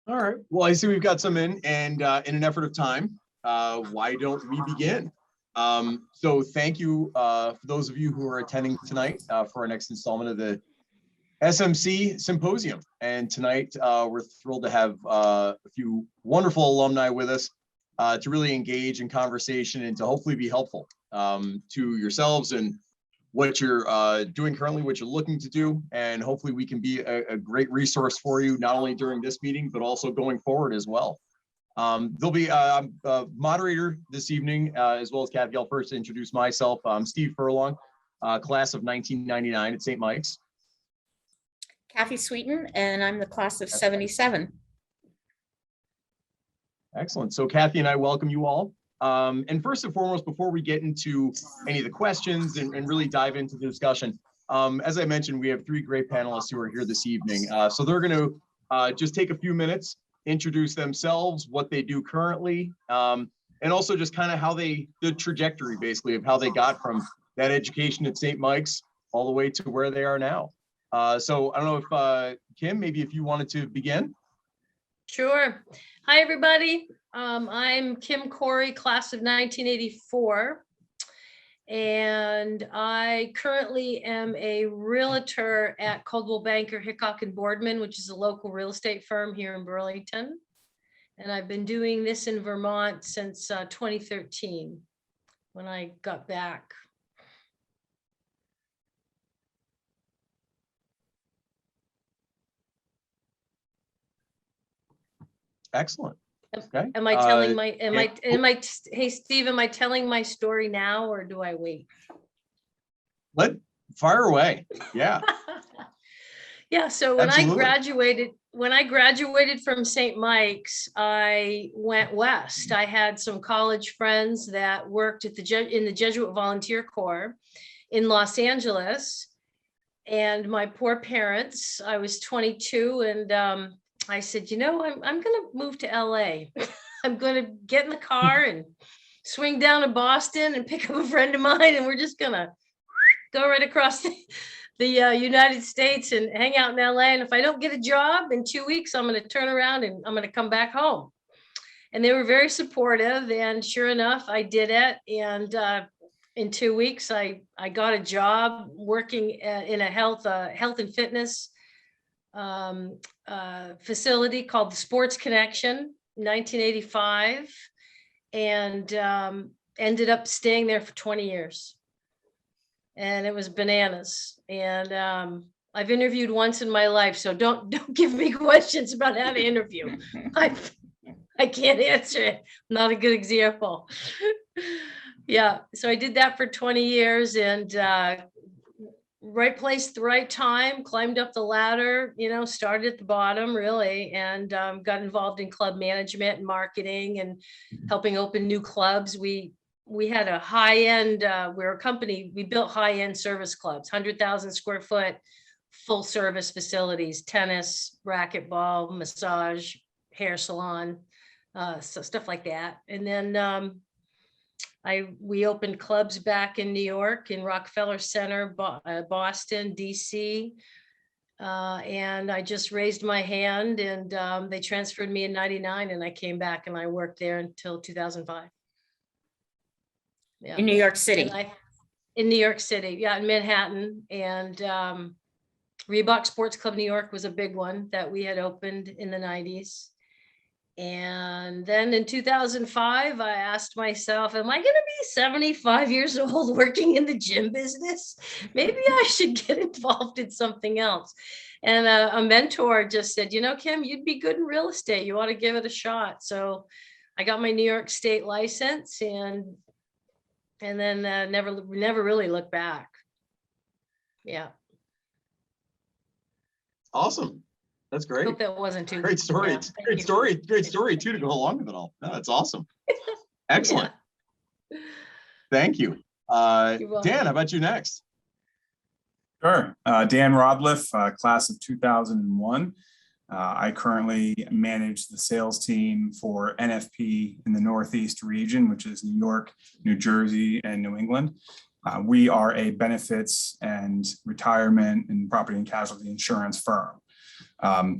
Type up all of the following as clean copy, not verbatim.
All right. Well, I see we've got some in, and in an effort of time, why don't we begin? So thank you for those of you who are attending tonight for our next installment of the SMC Symposium. And tonight, we're thrilled to have a few wonderful alumni with us to really engage in conversation and to hopefully be helpful to yourselves and what you're doing currently, what you're looking to do, and hopefully we can be a great resource for you, not only during this meeting, but also going forward as well. There'll be a moderator this evening, as well as Kathy. I'll first introduce myself. I'm Steve Furlong, class of 1999 at St. Mike's. Kathy Sweeten, and I'm the class of 77. Excellent. So Kathy and I welcome you all. And first and foremost, before we get into any of the questions and really dive into the discussion, as I mentioned, we have three great panelists who are here this evening. So they're going to just take a few minutes, introduce themselves, what they do currently, and also just kind of how the trajectory basically of how they got from that education at St. Mike's all the way to where they are now. So I don't know if Kim, maybe if you wanted to begin. Sure. Hi, everybody. I'm Kim Corey, class of 1984, and I currently am a realtor at Coldwell Banker, Hickok and Boardman, which is a local real estate firm here in Burlington. And I've been doing this in Vermont since 2013, when I got back. Excellent. Okay. Am I telling hey Steve, am I telling my story now or do I wait? Fire away. Yeah. Yeah, so when Absolutely. I graduated from St. Mike's, I went west. I had some college friends that worked at in the Jesuit Volunteer Corps in Los Angeles. And my poor parents, I was 22, and I said, you know, I'm going to move to LA. I'm going to get in the car and swing down to Boston and pick up a friend of mine. And we're just going to go right across the United States and hang out in LA. And if I don't get a job in 2 weeks, I'm going to turn around and I'm going to come back home. And they were very supportive. And sure enough, I did it. And in 2 weeks, I got a job working in a health and fitness facility called the Sports Connection, 1985, and ended up staying there for 20 years. And it was bananas. And I've interviewed once in my life, so don't give me questions about how to interview. I can't answer it. I'm not a good example. Yeah, so I did that for 20 years, and right place at the right time, climbed up the ladder, you know, started at the bottom really, and got involved in club management and marketing and helping open new clubs. We had a high-end, we're a company, we built high-end service clubs, 100,000 square foot, full service facilities, tennis, racquetball, massage, hair salon, so stuff like that. And then we opened clubs back in New York, in Rockefeller Center, Boston, DC. And I just raised my hand, and they transferred me in 99, and I came back and I worked there until 2005. Yeah. In New York City. In New York City, yeah, in Manhattan. And Reebok Sports Club New York was a big one that we had opened in the 90s. And then in 2005, I asked myself, am I going to be 75 years old working in the gym business? Maybe I should get involved in something else. And a mentor just said, you know, Kim, you'd be good in real estate. You ought to give it a shot. So I got my New York State license, and then never really looked back. Yeah. Awesome. That's great. Hope that wasn't too great story. Yeah, great story too, to go along with it all. No, that's awesome. Excellent. Yeah. Thank you. Dan, how about you next? Sure. Dan Rodliff, class of 2001. I currently manage the sales team for NFP in the Northeast region, which is New York, New Jersey, and New England. We are a benefits and retirement and property and casualty insurance firm.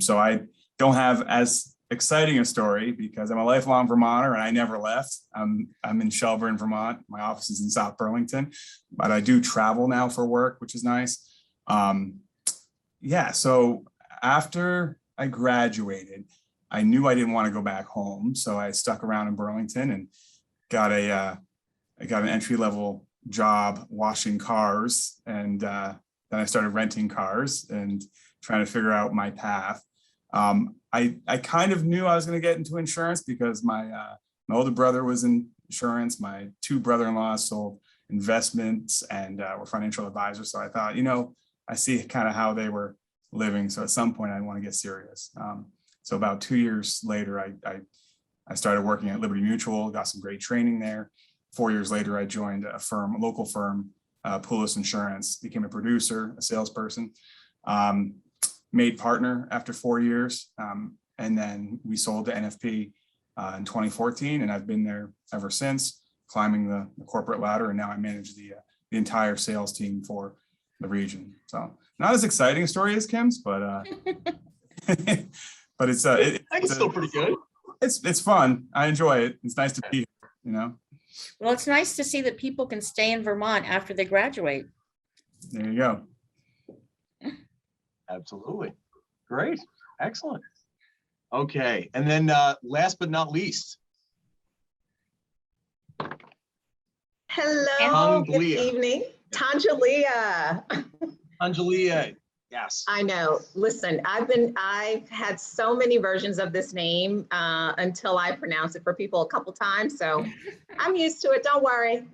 So I don't have as exciting a story because I'm a lifelong Vermonter and I never left. I'm in Shelburne, Vermont. My office is in South Burlington, but I do travel now for work, which is nice. Yeah, so after I graduated, I knew I didn't want to go back home, so I stuck around in Burlington and got I got an entry-level job washing cars, and then I started renting cars and trying to figure out my path. I kind of knew I was going to get into insurance because my older brother was in insurance. My two brother-in-laws sold investments and were financial advisors. So I thought, I see kind of how they were living. So at some point I want to get serious. So about 2 years later, I started working at Liberty Mutual, got some great training there. 4 years later, I joined a local firm, Poulos Insurance, became a producer, a salesperson, made partner after 4 years. And then we sold to NFP in 2014, and I've been there ever since, climbing the corporate ladder. And now I manage the entire sales team for the region. So not as exciting a story as Kim's, but but it's still pretty good. It's fun. I enjoy it. It's nice to be here, Well, it's nice to see that people can stay in Vermont after they graduate. There you go. Absolutely. Great. Excellent. Okay. And then last but not least. Hello, good Angelia. evening. Tangelia. Angelia. Yes. I know. Listen, I've had so many versions of this name until I pronounce it for people a couple times. So I'm used to it. Don't worry.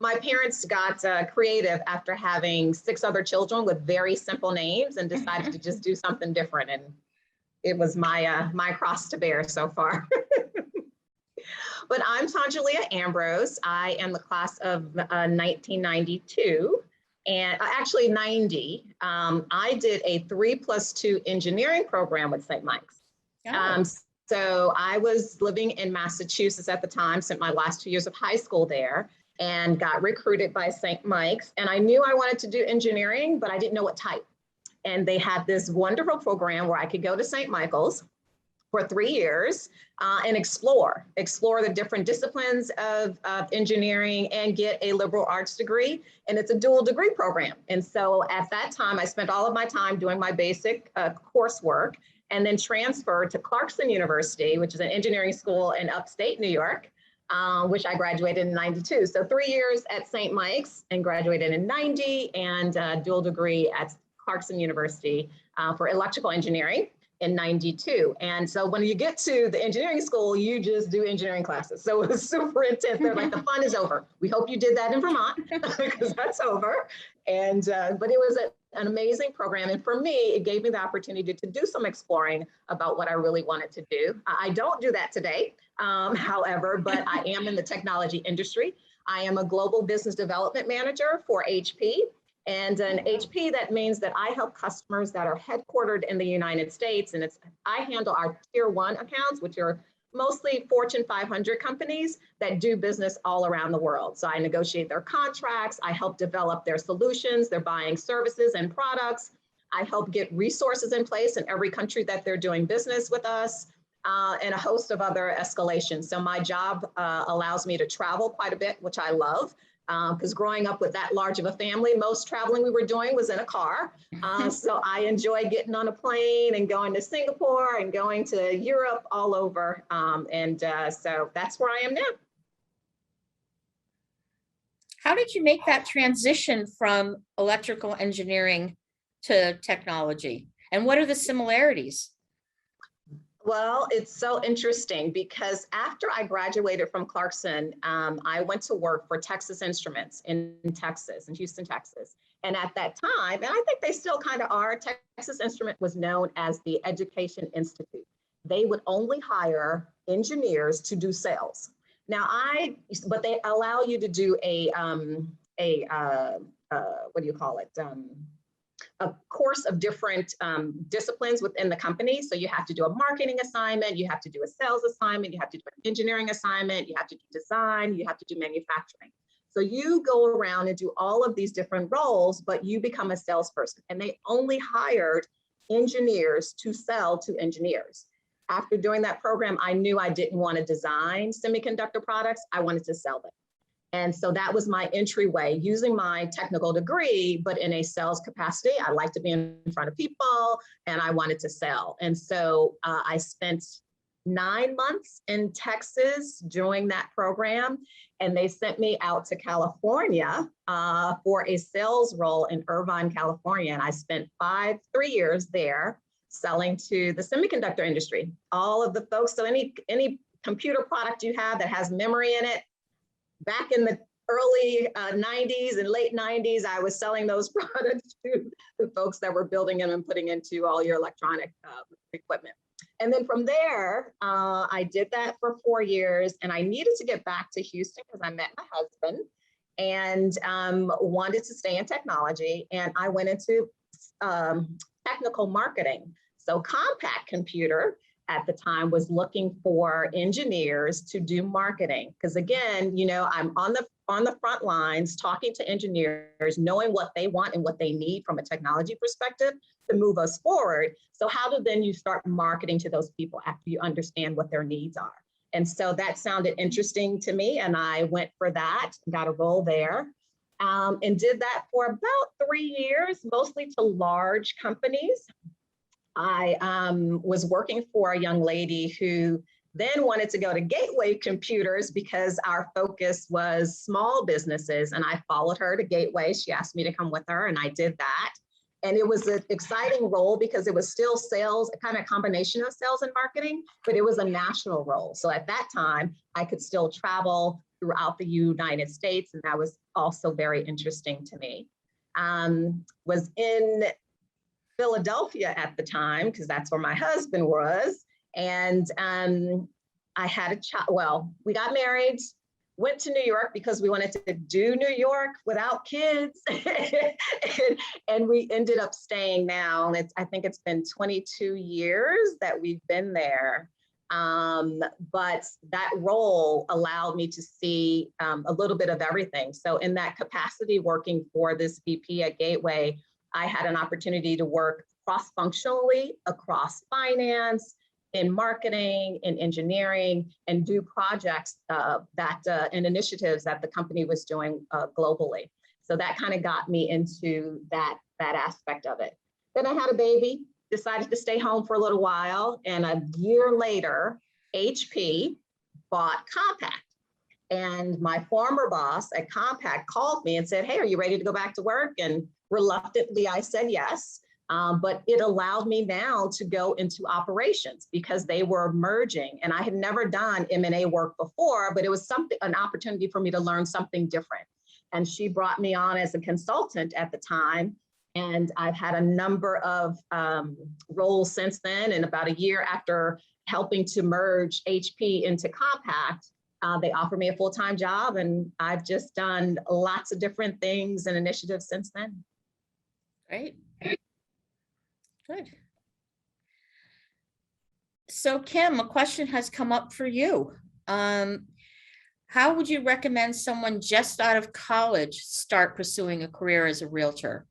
My parents got creative after having 6 other children with very simple names and decided to just do something different. And it was my cross to bear so far. But I'm Angelia Ambrose. I am the class of 1992. And actually 90, I did a 3+2 engineering program with St. Mike's. So I was living in Massachusetts at the time, spent my last 2 years of high school there, and got recruited by St. Mike's. And I knew I wanted to do engineering, but I didn't know what type. And they had this wonderful program where I could go to St. Michael's for 3 years and explore the different disciplines of engineering and get a liberal arts degree. And it's a dual degree program. And so at that time, I spent all of my time doing my basic coursework and then transferred to Clarkson University, which is an engineering school in upstate New York, which I graduated in 92. So 3 years at St. Mike's and graduated in 90, and dual degree at Clarkson University for electrical engineering in 92. And so when you get to the engineering school, you just do engineering classes. So it was super intense. They're like, the fun is over. We hope you did that in Vermont because that's over. And, but it was an amazing program. And for me, it gave me the opportunity to do some exploring about what I really wanted to do. I don't do that today, however, but I am in the technology industry. I am a global business development manager for HP. And an HP, that means that I help customers that are headquartered in the United States. And I handle our tier 1 accounts, which are mostly Fortune 500 companies that do business all around the world. So I negotiate their contracts. I help develop their solutions, their buying services and products. I help get resources in place in every country that they're doing business with us, and a host of other escalations. So my job allows me to travel quite a bit, which I love. Because growing up with that large of a family, most traveling we were doing was in a car. So I enjoy getting on a plane and going to Singapore and going to Europe, all over. So that's where I am now. How did you make that transition from electrical engineering to technology? And what are the similarities? Well, it's so interesting because after I graduated from Clarkson, I went to work for Texas Instruments in Houston, Texas. And at that time, and I think they still kind of are, Texas Instrument was known as the Education Institute. They would only hire engineers to do sales. Now but they allow you to do a course of different disciplines within the company. So you have to do a marketing assignment, you have to do a sales assignment, you have to do an engineering assignment, you have to do design, you have to do manufacturing. So you go around and do all of these different roles, but you become a salesperson. And they only hired engineers to sell to engineers. after doing that program, I knew I didn't want to design semiconductor products. I wanted to sell them. And so that was my entryway, using my technical degree, but in a sales capacity. I like to be in front of people and I wanted to sell. And so I spent 9 months in Texas doing that program. And they sent me out to California for a sales role in Irvine, California. And I spent 3 years there selling to the semiconductor industry. All of the folks, so any computer product you have that has memory in it, back in the early 90s and late 90s, I was selling those products to the folks that were building them and putting into all your electronic equipment. And then from there, I did that for 4 years, and I needed to get back to Houston because I met my husband and wanted to stay in technology. And I went into technical marketing. So Compact Computer at the time was looking for engineers to do marketing. Because again, you know, I'm on the front lines talking to engineers, knowing what they want and what they need from a technology perspective to move us forward. So how do then you start marketing to those people after you understand what their needs are? And so that sounded interesting to me, and I went for that, got a role there, and did that for about 3 years, mostly to large companies. I was working for a young lady who then wanted to go to Gateway Computers because our focus was small businesses, and I followed her to Gateway. She asked me to come with her, and I did that. And it was an exciting role because it was still sales, a kind of combination of sales and marketing, but it was a national role. So at that time, I could still travel throughout the United States, and that was also very interesting to me. Was in Philadelphia at the time, because that's where my husband was. And I had a child, well, we got married, went to New York because we wanted to do New York without kids. and we ended up staying now. And I think it's been 22 years that we've been there. But that role allowed me to see a little bit of everything. So in that capacity, working for this VP at Gateway, I had an opportunity to work cross-functionally across finance, in marketing, in engineering, and do projects and initiatives that the company was doing globally. So that kind of got me into that aspect of it. Then I had a baby, decided to stay home for a little while, and a year later, HP bought Compact. And my former boss at Compact called me and said, "Hey, are you ready to go back to work?" And reluctantly, I said yes. But it allowed me now to go into operations because they were merging, and I had never done M&A work before, but it was an opportunity for me to learn something different. And she brought me on as a consultant at the time, and I've had a number of roles since then. And about a year after helping to merge HP into Compact, they offered me a full-time job, and I've just done lots of different things and initiatives since then. Great. Good. So Kim, a question has come up for you. How would you recommend someone just out of college start pursuing a career as a realtor?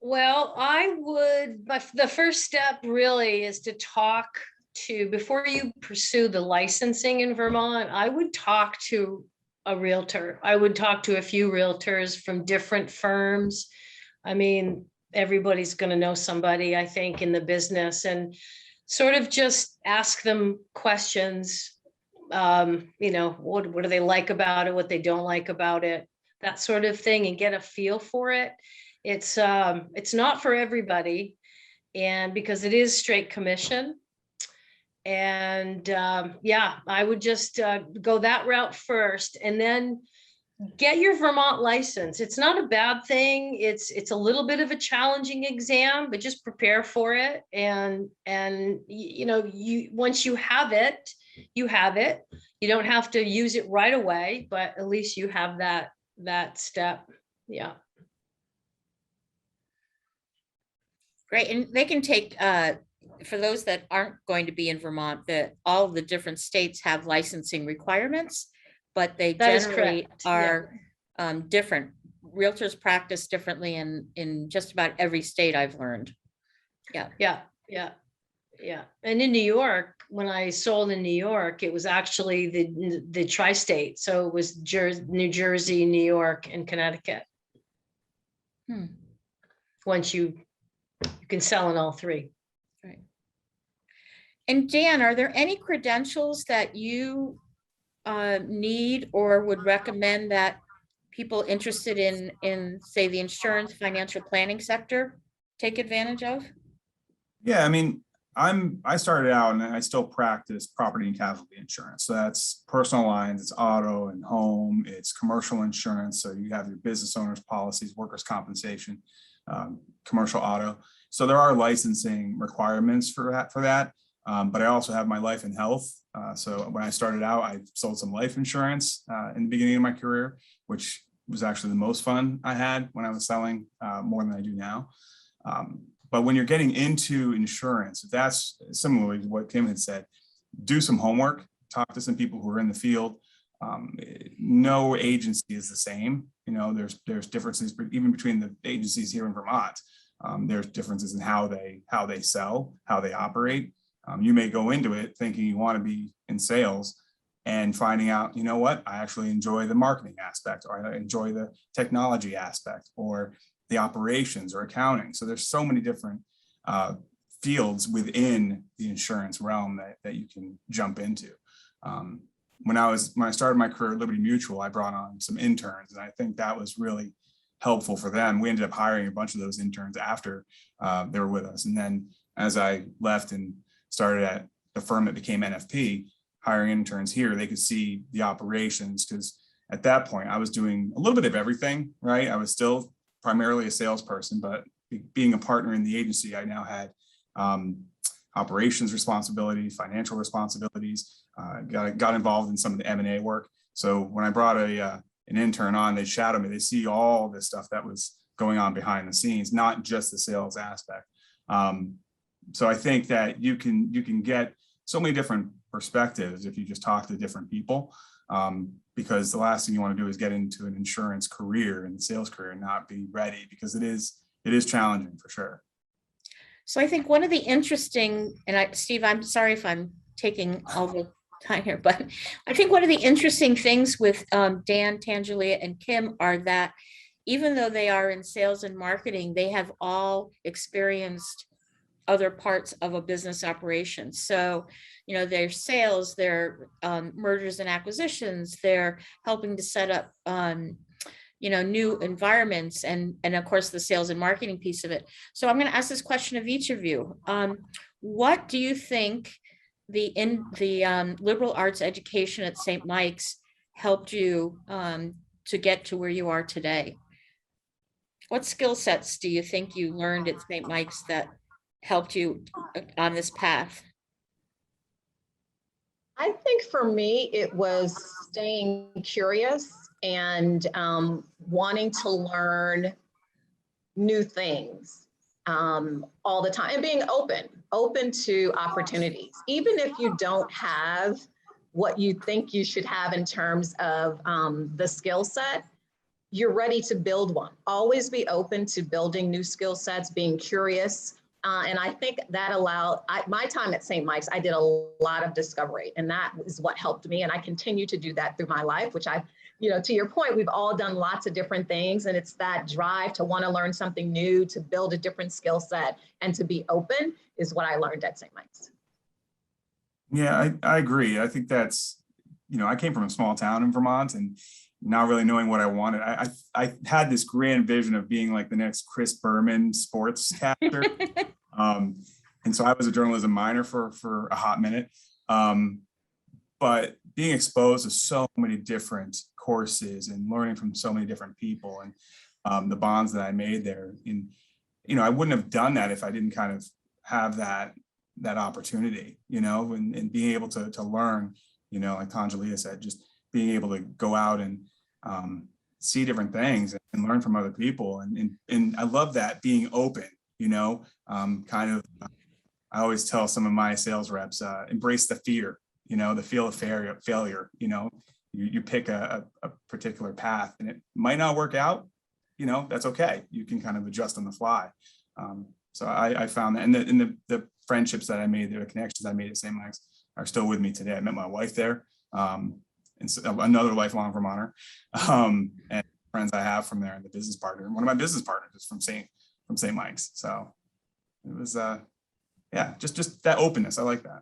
Well, the first step really is to talk to, before you pursue the licensing in Vermont, I would talk to a realtor. I would talk to a few realtors from different firms. I mean, everybody's going to know somebody, I think, in the business, and sort of just ask them questions. You know, what do they like about it? What they don't like about it? That sort of thing, and get a feel for it. It's not for everybody, and because it is straight commission. And yeah, I would just go that route first, and then get your Vermont license. It's not a bad thing. It's a little bit of a challenging exam, but just prepare for it. And you know, once you have it, you have it. You don't have to use it right away, but at least you have that step. Yeah. Great. And they can take, for those that aren't going to be in Vermont, that all of the different states have licensing requirements, but they generally are different. Realtors practice differently in just about every state, I've learned. Yeah. Yeah, yeah, yeah. And in New York, when I sold in New York, it was actually the tri-state. So it was New Jersey, New York, and Connecticut. Hmm. Once you can sell in all three. Right. And Dan, are there any credentials that you need or would recommend that people interested in say the insurance financial planning sector take advantage of? Yeah, I mean, I started out and I still practice property and casualty insurance. So that's personal lines, it's auto and home, it's commercial insurance. So you have your business owners policies, workers' compensation, commercial auto. So there are licensing requirements for that. But I also have my life and health. So when I started out, I sold some life insurance in the beginning of my career, which was actually the most fun I had when I was selling more than I do now. But when you're getting into insurance, that's similarly to what Kim had said, do some homework, talk to some people who are in the field. No agency is the same. You know, there's differences even between the agencies here in Vermont. There's differences in how they sell, how they operate. You may go into it thinking you want to be in sales and finding out, you know what, I actually enjoy the marketing aspect, or I enjoy the technology aspect, or the operations or accounting. So there's so many different fields within the insurance realm that you can jump into. When I started my career at Liberty Mutual, I brought on some interns, and I think that was really helpful for them. We ended up hiring a bunch of those interns after they were with us. And then as I left and started at the firm that became NFP, hiring interns here, they could see the operations, because at that point I was doing a little bit of everything, right? I was still primarily a salesperson, but being a partner in the agency, I now had operations responsibility, financial responsibilities, got involved in some of the M&A work. So when I brought an intern on, they shadow me, they see all this stuff that was going on behind the scenes, not just the sales aspect. So I think that you can get so many different perspectives if you just talk to different people, because the last thing you want to do is get into an insurance career and sales career and not be ready, because it is challenging for sure. So I think one of the interesting, and Steve, I'm sorry if I'm taking all the time here, but I think one of the interesting things with Dan, Tangelia, and Kim are that even though they are in sales and marketing, they have all experienced other parts of a business operation. So, you know, their sales, their mergers and acquisitions, they're helping to set up, you know, new environments, and of course the sales and marketing piece of it. So I'm going to ask this question of each of you. What do you think the liberal arts education at St. Mike's helped you to get to where you are today? What skill sets do you think you learned at St. Mike's that helped you on this path? I think for me, it was staying curious and wanting to learn new things all the time, and being open to opportunities. Even if you don't have what you think you should have in terms of the skill set, you're ready to build one. Always be open to building new skill sets, being curious. And I think that allowed, my time at St. Mike's, I did a lot of discovery, and that is what helped me. And I continue to do that through my life, which I've, you know, to your point, we've all done lots of different things, and it's that drive to want to learn something new, to build a different skill set, and to be open is what I learned at St. Mike's. Yeah, I agree. I think that's, you know, I came from a small town in Vermont, and not really knowing what I wanted. I had this grand vision of being like the next Chris Berman sportscaster. And so I was a journalism minor for a hot minute. But being exposed to so many different courses and learning from so many different people, and the bonds that I made there, and, you know, I wouldn't have done that if I didn't kind of have that opportunity, you know, and being able to learn, you know, like Angelia said, just being able to go out and see different things and learn from other people. And I love that, being open, you know, kind of, I always tell some of my sales reps, embrace the fear, you know, the feel of failure, you know, you pick a particular path and it might not work out, you know, that's okay. You can kind of adjust on the fly. So I found that, and the friendships that I made, the connections I made at St. Mike's are still with me today. I met my wife there, and so another lifelong Vermonter, and friends I have from there, and the business partner. And one of my business partners is from St. Mike's. So it was, yeah, just that openness. I like that.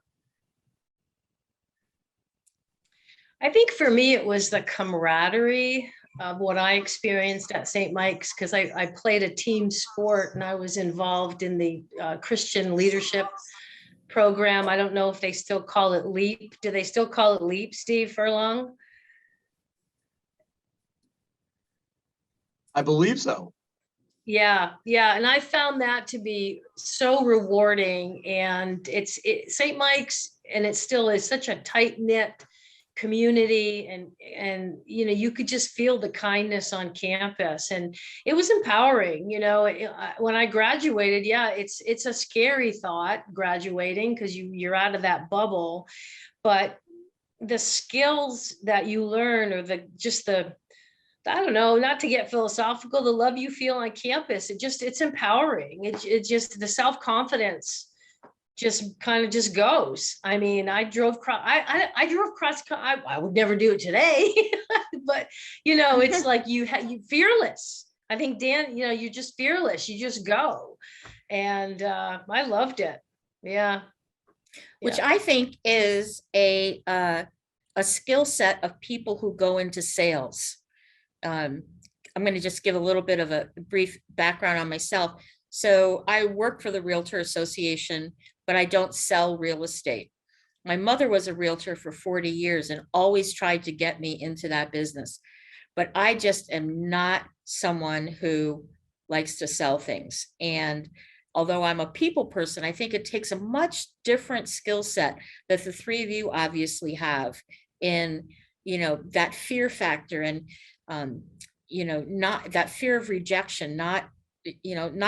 I think for me, it was the camaraderie of what I experienced at St. Mike's, because I played a team sport and I was involved in the Christian leadership program. I don't know if they still call it LEAP. Do they still call it LEAP, Steve Furlong? I believe so. Yeah, and I found that to be so rewarding. And St. Mike's, and it still is such a tight knit community, and you could just feel the kindness on campus, and it was empowering. When I graduated, yeah, it's a scary thought graduating, because you're out of that bubble, but the skills that you learn, or I don't know, not to get philosophical, the love you feel on campus, it's empowering. It just, the self-confidence just kind of just goes. I mean, I drove cross, I would never do it today, but it's like you fearless. I think, Dan, you're just fearless. You just go. And I loved it. Yeah. Which I think is a skill set of people who go into sales. I'm going to just give a little bit of a brief background on myself. So I work for the Realtor Association, but I don't sell real estate. My mother was a realtor for 40 years and always tried to get me into that business. But I just am not someone who likes to sell things. And although I'm a people person, I think it takes a much different skill set that the three of you obviously have in, that fear factor, and, not that fear of rejection. Not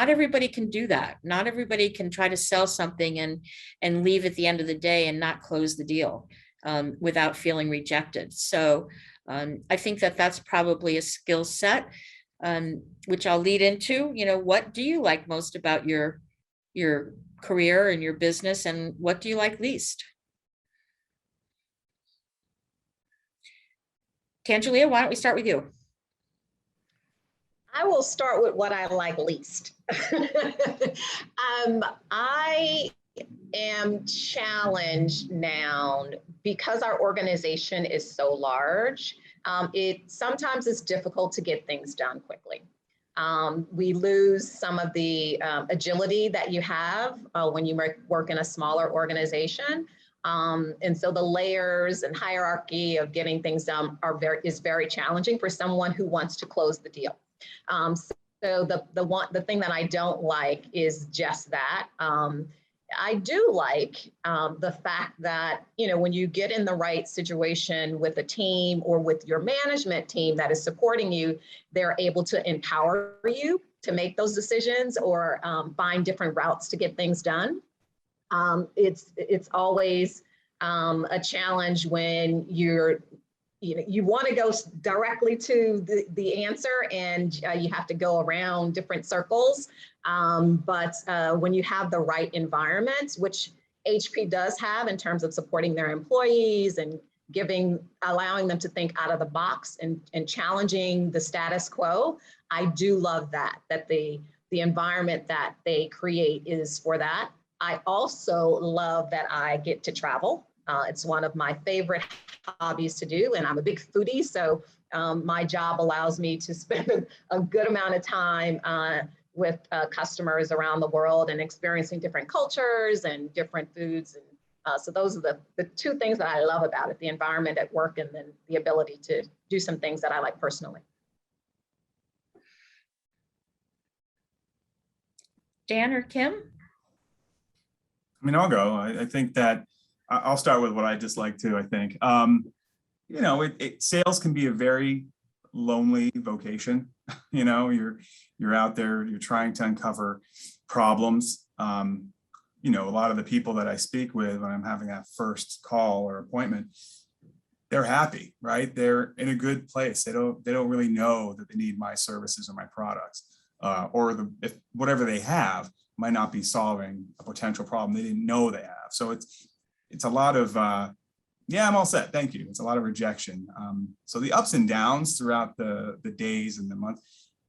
everybody can do that. Not everybody can try to sell something and leave at the end of the day and not close the deal without feeling rejected. So I think that's probably a skill set, which I'll lead into, what do you like most about your career and your business, and what do you like least? Angelia, why don't we start with you? I will start with what I like least. I am challenged now because our organization is so large. It sometimes is difficult to get things done quickly. We lose some of the agility that you have when you work in a smaller organization. And so the layers and hierarchy of getting things done is very challenging for someone who wants to close the deal. So the thing that I don't like is just that. I do like the fact that, when you get in the right situation with a team or with your management team that is supporting you, they're able to empower you to make those decisions or find different routes to get things done. It's always a challenge when you want to go directly to the answer, and you have to go around different circles. But when you have the right environment, which HP does have in terms of supporting their employees and allowing them to think out of the box and challenging the status quo, I do love that the environment that they create is for that. I also love that I get to travel. It's one of my favorite hobbies to do, and I'm a big foodie, so my job allows me to spend a good amount of time with customers around the world and experiencing different cultures and different foods. And so those are the two things that I love about it: the environment at work, and then the ability to do some things that I like personally. Dan or Kim? I mean, I'll go. I think that I'll start with what I dislike too. I think, sales can be a very lonely vocation. You're out there, you're trying to uncover problems. A lot of the people that I speak with when I'm having that first call or appointment, they're happy, right? They're in a good place. They don't really know that they need my services or my products, or if whatever they have, might not be solving a potential problem they didn't know they have. So it's a lot of, yeah, I'm all set, thank you. It's a lot of rejection. So the ups and downs throughout the days and the month,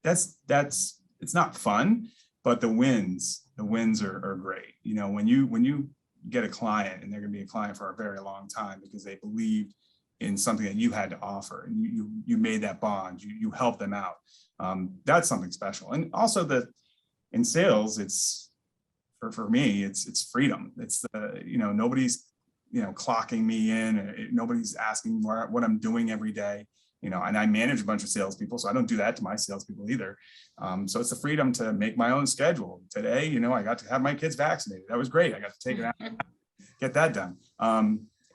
it's not fun, but the wins are great. You know, when you get a client and they're going to be a client for a very long time because they believed in something that you had to offer and you made that bond, you helped them out. That's something special. And also in sales, it's for me, it's freedom. It's nobody's, clocking me in, nobody's asking what I'm doing every day, and I manage a bunch of salespeople, so I don't do that to my salespeople either. So it's the freedom to make my own schedule. Today, I got to have my kids vaccinated. That was great. I got to take it out, get that done.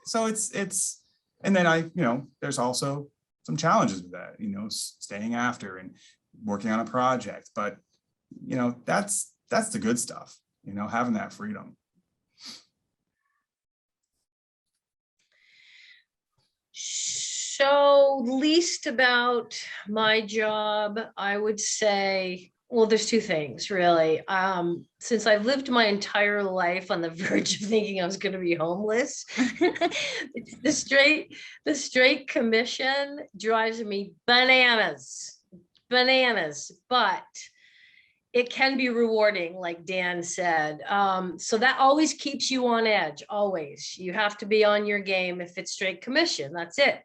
So it's, and then there's also some challenges with that, staying after and working on a project, but that's the good stuff, having that freedom. So least about my job, I would say, well, there's two things really. Since I've lived my entire life on the verge of thinking I was going to be homeless, the straight commission drives me bananas, but it can be rewarding, like Dan said. So that always keeps you on edge, always. You have to be on your game if it's straight commission, that's it.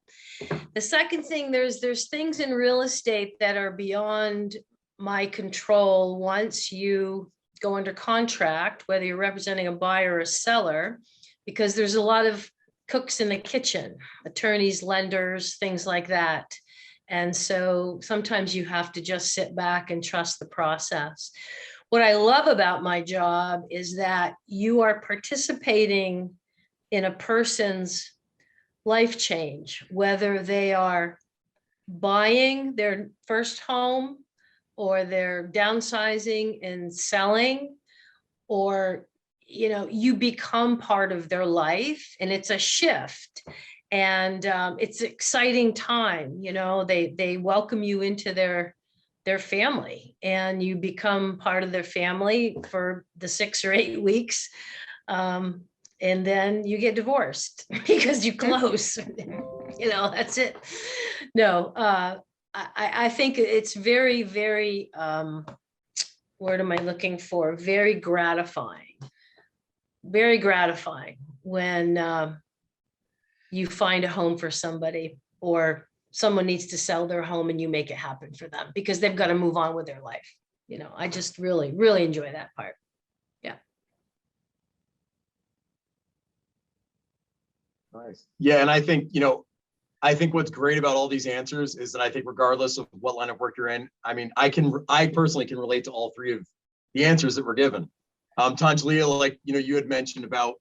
The second thing, there's things in real estate that are beyond my control once you go under contract, whether you're representing a buyer or a seller, because there's a lot of cooks in the kitchen, attorneys, lenders, things like that. And so sometimes you have to just sit back and trust the process. What I love about my job is that you are participating in a person's life change, whether they are buying their first home or they're downsizing and selling, or, you become part of their life, and it's a shift. And it's an exciting time, they welcome you into their family, and you become part of their family for the 6 or 8 weeks. And then you get divorced because you close, that's it. No, I think it's very, very, word am I looking for? Very gratifying when you find a home for somebody, or someone needs to sell their home and you make it happen for them because they've got to move on with their life. I just really, really enjoy that part. Yeah. Nice. Yeah. And I think, what's great about all these answers is that I think regardless of what line of work you're in, I personally can relate to all three of the answers that were given. Angelia, you had mentioned about,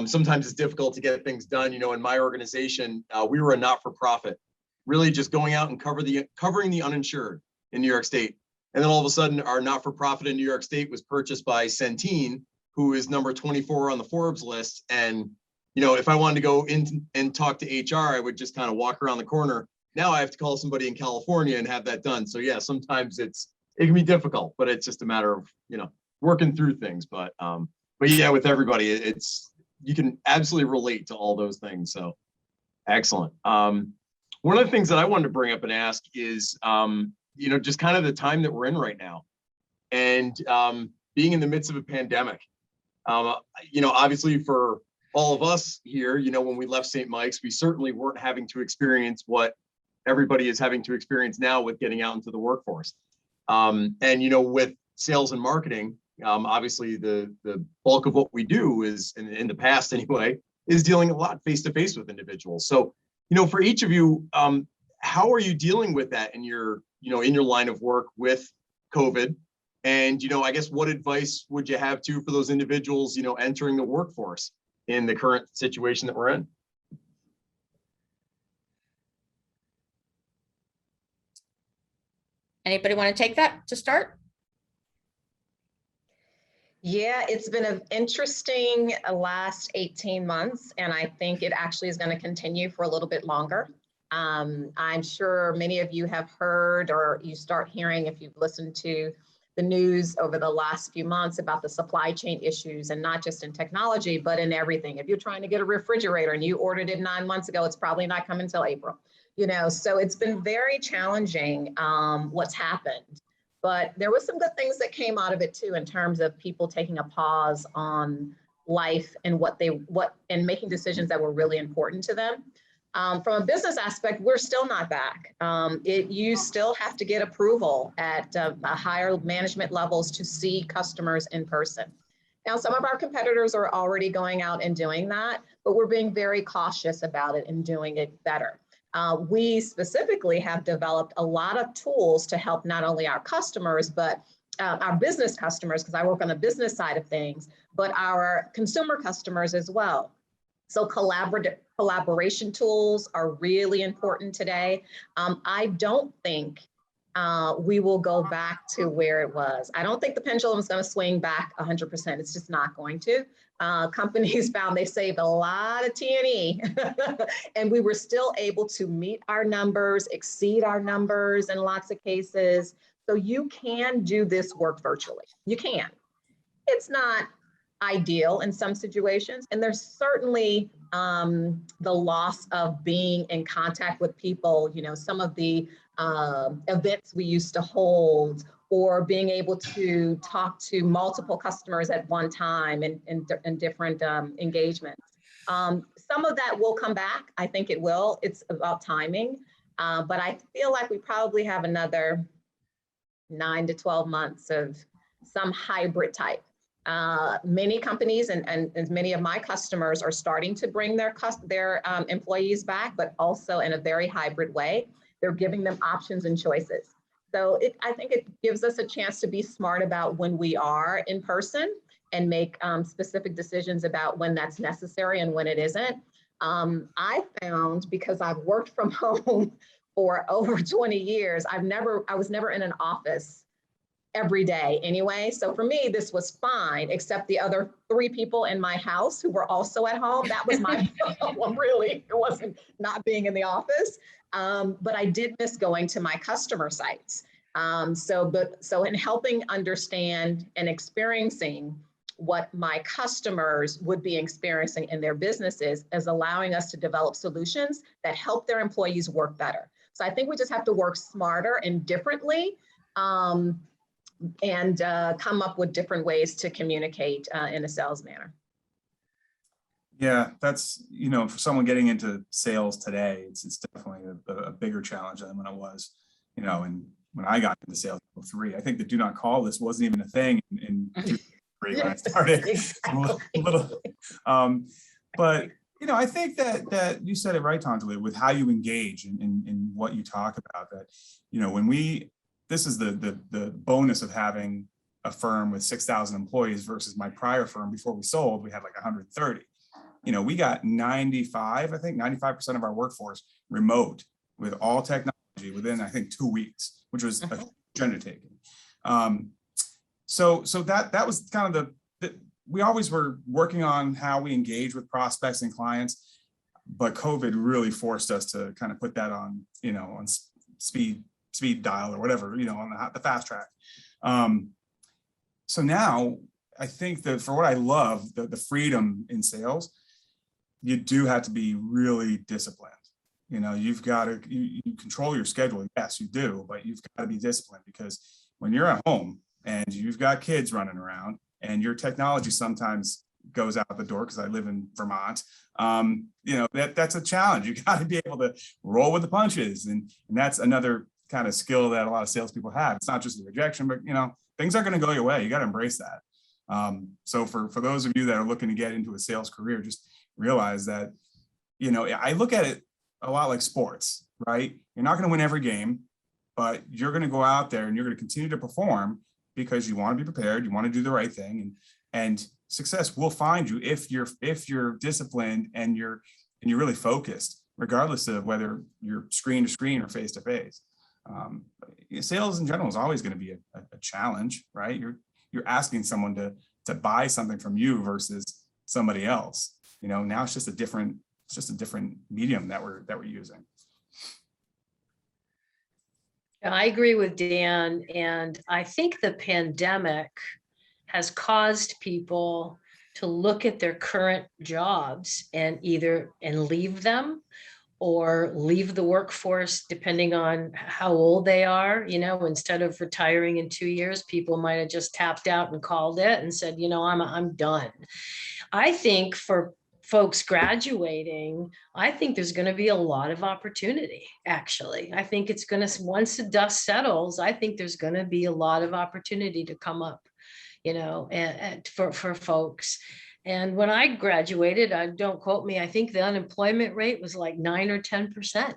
sometimes it's difficult to get things done. In my organization, we were a not-for-profit, really just going out and covering the uninsured in New York State. And then all of a sudden, our not-for-profit in New York State was purchased by Centene, who is number 24 on the Forbes list. And, if I wanted to go in and talk to HR, I would just kind of walk around the corner. Now I have to call somebody in California and have that done. So yeah, sometimes it can be difficult, but it's just a matter of, working through things. But yeah, with everybody, you can absolutely relate to all those things. So excellent. One of the things that I wanted to bring up and ask is, just kind of the time that we're in right now, and being in the midst of a pandemic. Obviously for all of us here, when we left St. Mike's, we certainly weren't having to experience what everybody is having to experience now with getting out into the workforce. And with sales and marketing, obviously the bulk of what we do is, in the past anyway, is dealing a lot face-to-face with individuals. So, for each of you, how are you dealing with that in your line of work with COVID? And, I guess what advice would you have for those individuals, entering the workforce in the current situation that we're in? Anybody want to take that to start? Yeah, it's been an interesting last 18 months, and I think it actually is going to continue for a little bit longer. I'm sure many of you have heard, or you start hearing if you've listened to the news over the last few months about the supply chain issues, and not just in technology, but in everything. If you're trying to get a refrigerator and you ordered it 9 months ago, it's probably not coming until April. So it's been very challenging what's happened. But there was some good things that came out of it too, in terms of people taking a pause on life and and making decisions that were really important to them. From a business aspect, we're still not back. You still have to get approval at higher management levels to see customers in person. Now, some of our competitors are already going out and doing that, but we're being very cautious about it and doing it better. We specifically have developed a lot of tools to help not only our customers, but our business customers, because I work on the business side of things, but our consumer customers as well. So collaboration tools are really important today. I don't think we will go back to where it was. I don't think the pendulum is going to swing back 100%. It's just not going to. Companies found they saved a lot of T&E and we were still able to meet our numbers, exceed our numbers in lots of cases. So you can do this work virtually. You can. It's not ideal in some situations. And there's certainly the loss of being in contact with people, some of the events we used to hold, or being able to talk to multiple customers at one time in different engagements. Some of that will come back. I think it will. It's about timing. But I feel like we probably have another 9 to 12 months of some hybrid type. Many companies and many of my customers are starting to bring their employees back, but also in a very hybrid way. They're giving them options and choices. So I think it gives us a chance to be smart about when we are in person and make specific decisions about when that's necessary and when it isn't. I found, because I've worked from home for over 20 years, I was never in an office every day anyway. So for me, this was fine, except the other 3 people in my house who were also at home. That was my problem, really. It wasn't not being in the office. But I did miss going to my customer sites. So in helping understand and experiencing what my customers would be experiencing in their businesses is allowing us to develop solutions that help their employees work better. So I think we just have to work smarter and differently, and come up with different ways to communicate in a sales manner. Yeah, that's, for someone getting into sales today, it's definitely a bigger challenge than when it was, and when I got into sales in 2003, I think the do not call list wasn't even a thing in 2003 when I started. But I think that you said it right, Angelia, with how you engage in what you talk about. That this is the bonus of having a firm with 6,000 employees versus my prior firm. Before we sold, we had like 130. We got 95% of our workforce remote with all technology within, I think, 2 weeks, which was a huge undertaking. So that was kind of we always were working on how we engage with prospects and clients, but COVID really forced us to kind of put that on, on speed dial or whatever, on the fast track. So now I think that for what I love, the freedom in sales, you do have to be really disciplined. You've got to, you control your schedule. Yes, you do, but you've got to be disciplined, because when you're at home and you've got kids running around and your technology sometimes goes out the door, because I live in Vermont, that's a challenge. You got to be able to roll with the punches. And that's another kind of skill that a lot of salespeople have. It's not just the rejection, but things aren't going to go your way. You got to embrace that. So for those of you that are looking to get into a sales career, just realize that, I look at it a lot like sports, right? You're not going to win every game, but you're going to go out there and you're going to continue to perform because you want to be prepared. You want to do the right thing, and success will find you if you're disciplined and you're really focused, regardless of whether you're screen to screen or face to face. Sales in general is always going to be a challenge, right? You're asking someone to buy something from you versus somebody else. Now it's just a different medium that we're using. I agree with Dan, and I think the pandemic has caused people to look at their current jobs and leave them or leave the workforce, depending on how old they are. You know, instead of retiring in 2 years, people might have just tapped out and called it and said, you know, I'm done. I think for folks graduating, I think there's going to be a lot of opportunity, actually. I think it's going to, once the dust settles, I think there's going to be a lot of opportunity to come up, you know, and for folks. And when I graduated, don't quote me, I think the unemployment rate was like 9 or 10%,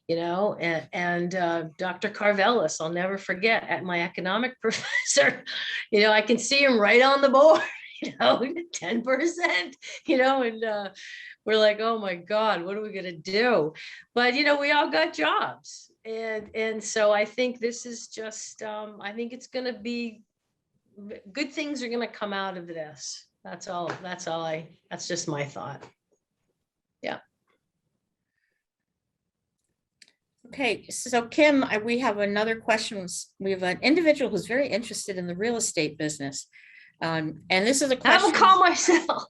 you know, and Dr. Carvelis, I'll never forget, at my economic professor, you know, I can see him right on the board, you know, 10%, you know, and we're like, oh my God, what are we going to do? But, you know, we all got jobs. And so I think this is just, I think it's going to be, good things are going to come out of this. That's just my thought. Yeah. Okay, so Kim, we have another question. We have an individual who's very interested in the real estate business. And this is a question. I'll call myself.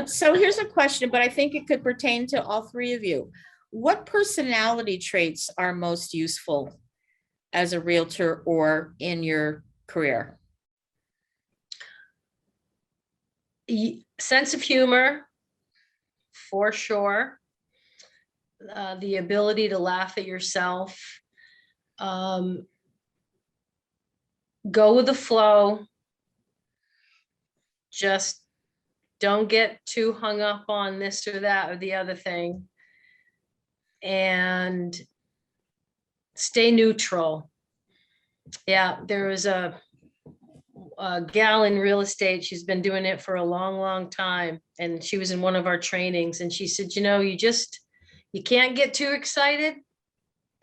So here's a question, but I think it could pertain to all three of you. What personality traits are most useful as a realtor or in your career? Sense of humor, for sure. The ability to laugh at yourself. Go with the flow. Just don't get too hung up on this or that or the other thing. And stay neutral. Yeah, there was a gal in real estate. She's been doing it for a long, long time. And she was in one of our trainings and she said, you know, you can't get too excited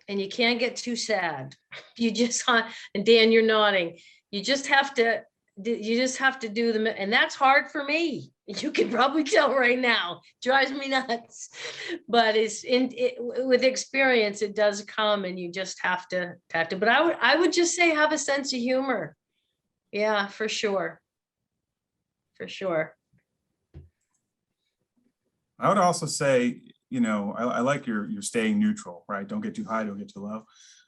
and you can't get too sad. You just, and Dan, you're nodding. You just have to do them. And that's hard for me. You can probably tell right now, drives me nuts, but with experience, it does come and you just have to, but I would just say, have a sense of humor. Yeah, for sure. For sure. I would also say, you know, I like your staying neutral, right? Don't get too high, don't get too low.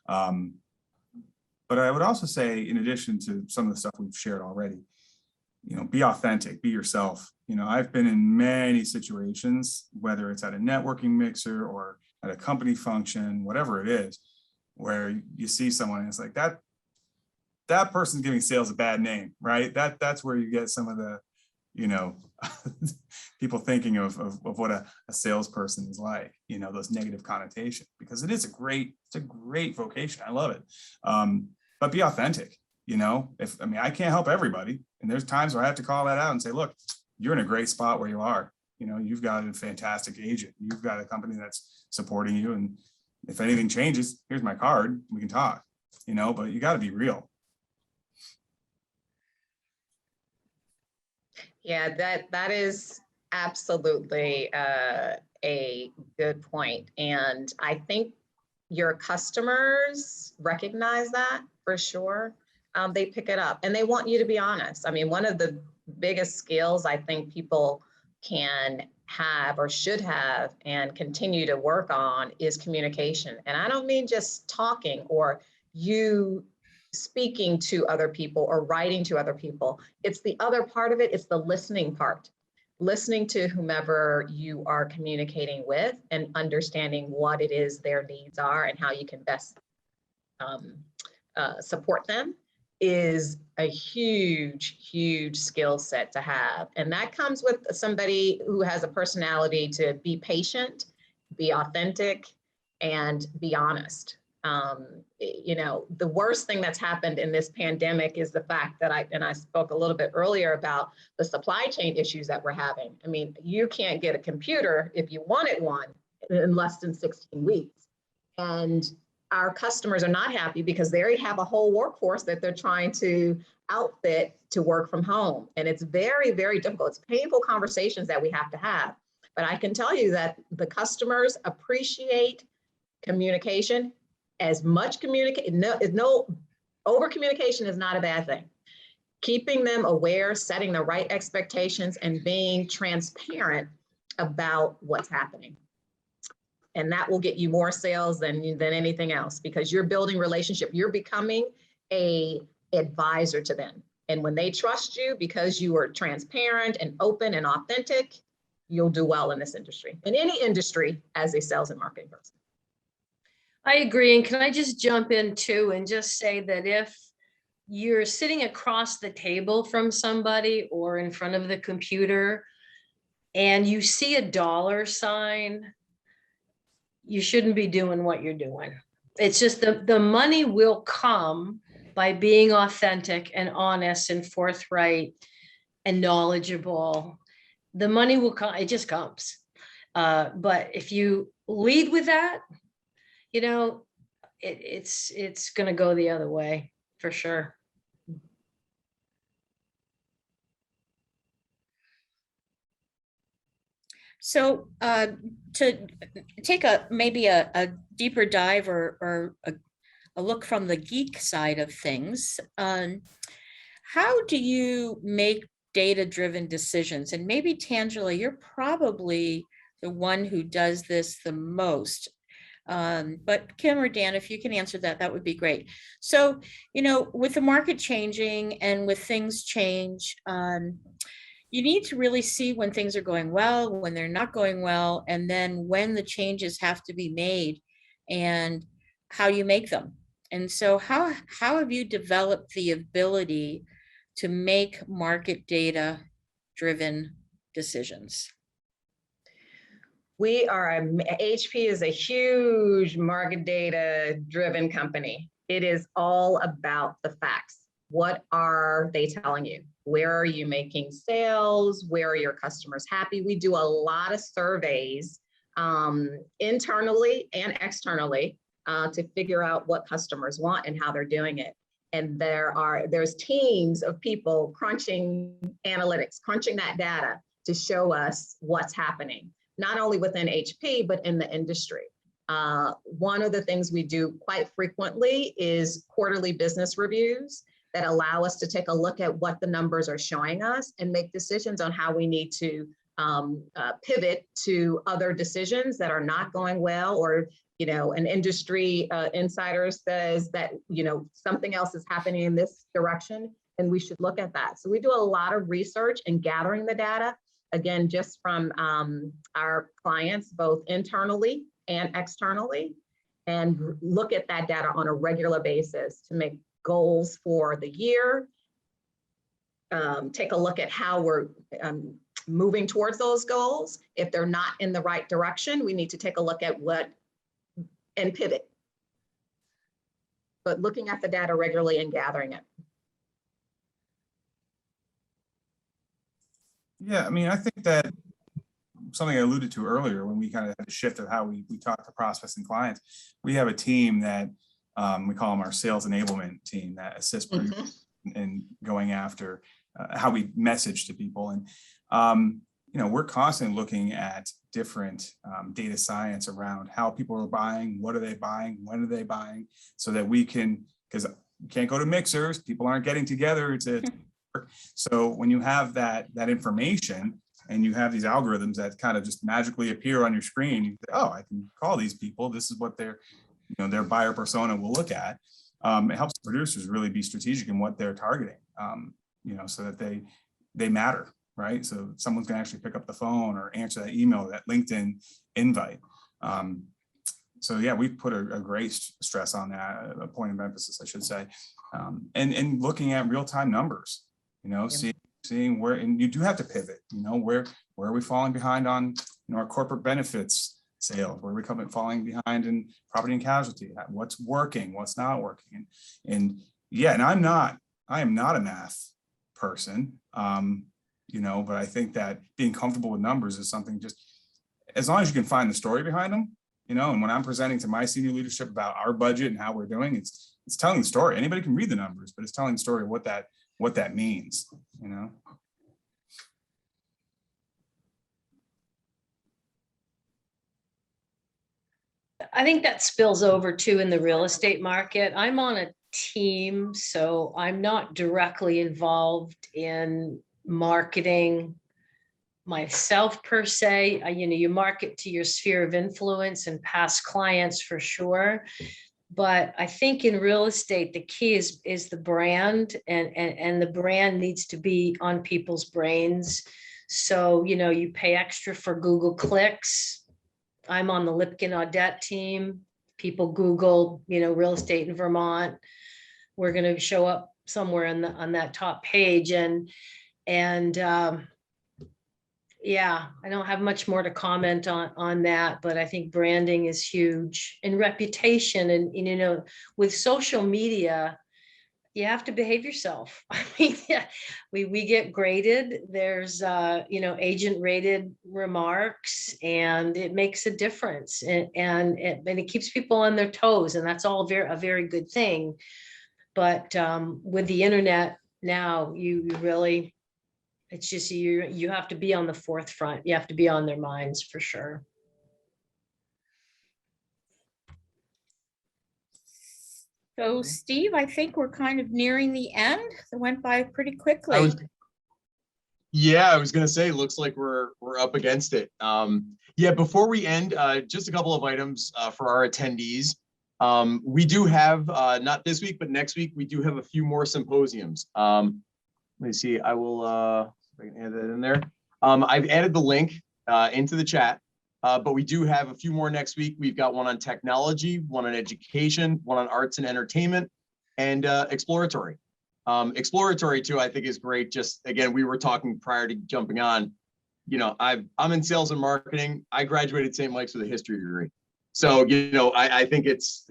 But I would also say, in addition to some of the stuff we've shared already, you know, be authentic, be yourself. You know, I've been in many situations, whether it's at a networking mixer or at a company function, whatever it is, where you see someone and it's like that person's giving sales a bad name, right? That's where you get some of the, you know, people thinking of what a salesperson is like, you know, those negative connotations, because it's a great vocation. I love it. But be authentic, you know, I can't help everybody. And there's times where I have to call that out and say, look, you're in a great spot where you are. You know, you've got a fantastic agent. You've got a company that's supporting you. And if anything changes, here's my card. We can talk, you know, but you got to be real. Yeah, that is absolutely a good point. And I think your customers recognize that for sure. They pick it up and they want you to be honest. I mean, one of the biggest skills I think people can have or should have and continue to work on is communication. And I don't mean just talking or you speaking to other people or writing to other people. It's the other part of it. It's the listening part. Listening to whomever you are communicating with and understanding what it is their needs are and how you can best support them is a huge, huge skill set to have. And that comes with somebody who has a personality to be patient, be authentic, and be honest. You know, the worst thing that's happened in this pandemic is the fact that I spoke a little bit earlier about the supply chain issues that we're having. I mean, you can't get a computer if you wanted one in less than 16 weeks. And our customers are not happy because they already have a whole workforce that they're trying to outfit to work from home. And it's very, very difficult. It's painful conversations that we have to have. But I can tell you that the customers appreciate communication, as much communication, no over communication is not a bad thing. Keeping them aware, setting the right expectations, and being transparent about what's happening. And that will get you more sales than anything else, because you're building relationship. You're becoming a advisor to them. And when they trust you because you are transparent and open and authentic, you'll do well in this industry, in any industry, as a sales and marketing person. I agree. And can I just jump in too and just say that if you're sitting across the table from somebody or in front of the computer and you see a dollar sign, you shouldn't be doing what you're doing. It's just the money will come by being authentic and honest and forthright and knowledgeable. The money will come, it just comes. But if you lead with that, you know, it's going to go the other way for sure. So to take maybe a deeper dive or a look from the geek side of things, how do you make data-driven decisions? And maybe Tangela, you're probably the one who does this the most. But Kim or Dan, if you can answer that, that would be great. So, you know, with the market changing and with things change, you need to really see when things are going well, when they're not going well, and then when the changes have to be made and how you make them. And so how have you developed the ability to make market data driven decisions? HP is a huge market data driven company. It is all about the facts. What are they telling you? Where are you making sales? Where are your customers happy? We do a lot of surveys internally and externally to figure out what customers want and how they're doing it. And there's teams of people crunching analytics, crunching that data to show us what's happening, not only within HP, but in the industry. One of the things we do quite frequently is quarterly business reviews that allow us to take a look at what the numbers are showing us and make decisions on how we need to pivot to other decisions that are not going well, or, you know, an industry insider says that, you know, something else is happening in this direction and we should look at that. So we do a lot of research and gathering the data, again, just from our clients, both internally and externally, and look at that data on a regular basis to make goals for the year, take a look at how we're moving towards those goals. If they're not in the right direction, we need to take a look at and pivot. But looking at the data regularly and gathering it. Yeah, I mean, I think that something I alluded to earlier when we kind of had a shift of how we talk to prospects and clients. We have a team that we call them our sales enablement team that assists in going after how we message to people. And, you know, we're constantly looking at different data science around how people are buying, what are they buying, when are they buying, so that we can, because you can't go to mixers, people aren't getting together to work. So when you have that information and you have these algorithms that kind of just magically appear on your screen, you say, oh, I can call these people. This is what their buyer persona will look at. It helps producers really be strategic in what they're targeting, you know, so that they matter, right? So someone's gonna actually pick up the phone or answer that email, that LinkedIn invite. So yeah, we've put a great stress on that, a point of emphasis, I should say, and looking at real-time numbers, you know, seeing where, and you do have to pivot, you know, where are we falling behind on, you know, our corporate benefits sales, where are we falling behind in property and casualty, what's working, what's not working. And yeah, and I am not a math person, you know, but I think that being comfortable with numbers is something, just as long as you can find the story behind them, you know. And when I'm presenting to my senior leadership about our budget and how we're doing, it's telling the story. Anybody can read the numbers, but it's telling the story of what that means, you know. I think that spills over too in the real estate market. I'm on a team, so I'm not directly involved in marketing myself per se. You market to your sphere of influence and past clients for sure. But I think in real estate, the key is the brand, and the brand needs to be on people's brains. So, you pay extra for Google clicks. I'm on the Lipkin Audette team. People Google, real estate in Vermont. We're going to show up somewhere on that top page. And yeah, I don't have much more to comment on that, but I think branding is huge, and reputation. And, with social media, you have to behave yourself. I mean, yeah, we get graded. There's, agent rated remarks, and it makes a difference, and it keeps people on their toes. And that's all a very good thing. But with the internet now, you really, it's just you have to be on the forefront. You have to be on their minds for sure. So Steve, I think we're kind of nearing the end. It went by pretty quickly. I was going to say, looks like we're up against it. Yeah, before we end, just a couple of items for our attendees. We do have, not this week, but next week, we do have a few more symposiums. Let me see, I will, if I can add that in there. I've added the link into the chat, but we do have a few more next week. We've got one on technology, one on education, one on arts and entertainment, and exploratory. Exploratory too, I think is great. Just again, we were talking prior to jumping on, I'm in sales and marketing. I graduated St. Mike's with a history degree. So, I think it's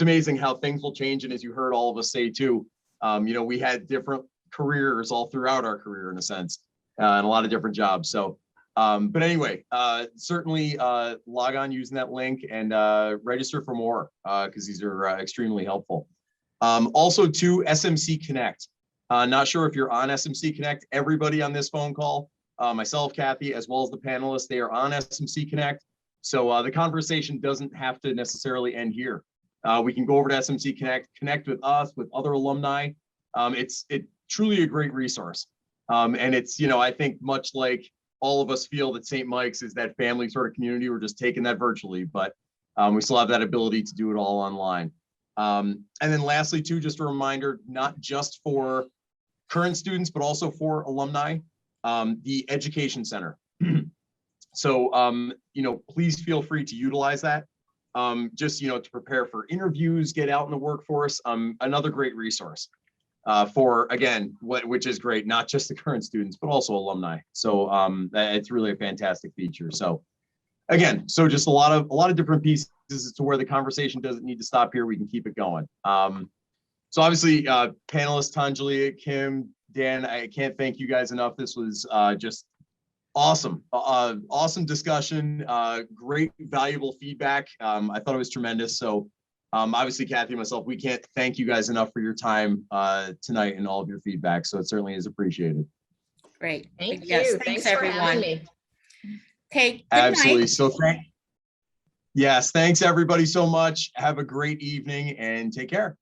amazing how things will change. And as you heard all of us say too, we had different careers all throughout our career in a sense, and a lot of different jobs. So, but anyway, certainly log on using that link and register for more because these are extremely helpful. Also to SMC Connect. Not sure if you're on SMC Connect. Everybody on this phone call, myself, Kathy, as well as the panelists, they are on SMC Connect. So the conversation doesn't have to necessarily end here. We can go over to SMC Connect, connect with us, with other alumni. It's truly a great resource. And it's, I think much like all of us feel that St. Mike's is that family sort of community. We're just taking that virtually, but we still have that ability to do it all online. And then lastly, too, just a reminder, not just for current students, but also for alumni, the Education Center. So, please feel free to utilize that. Just, to prepare for interviews, get out in the workforce. Another great resource for, again, which is great, not just the current students, but also alumni. So it's really a fantastic feature. So again, just a lot of different pieces as to where the conversation doesn't need to stop here. We can keep it going. So obviously, panelists, Angelia, Kim, Dan, I can't thank you guys enough. This was just awesome. Awesome discussion. Great, valuable feedback. I thought it was tremendous. So obviously, Kathy and myself, we can't thank you guys enough for your time tonight and all of your feedback. So it certainly is appreciated. Great. Thank Yes, you. thanks For everyone. having me. Okay. Good Absolutely. night. So yes, thanks everybody so much. Have a great evening and take care.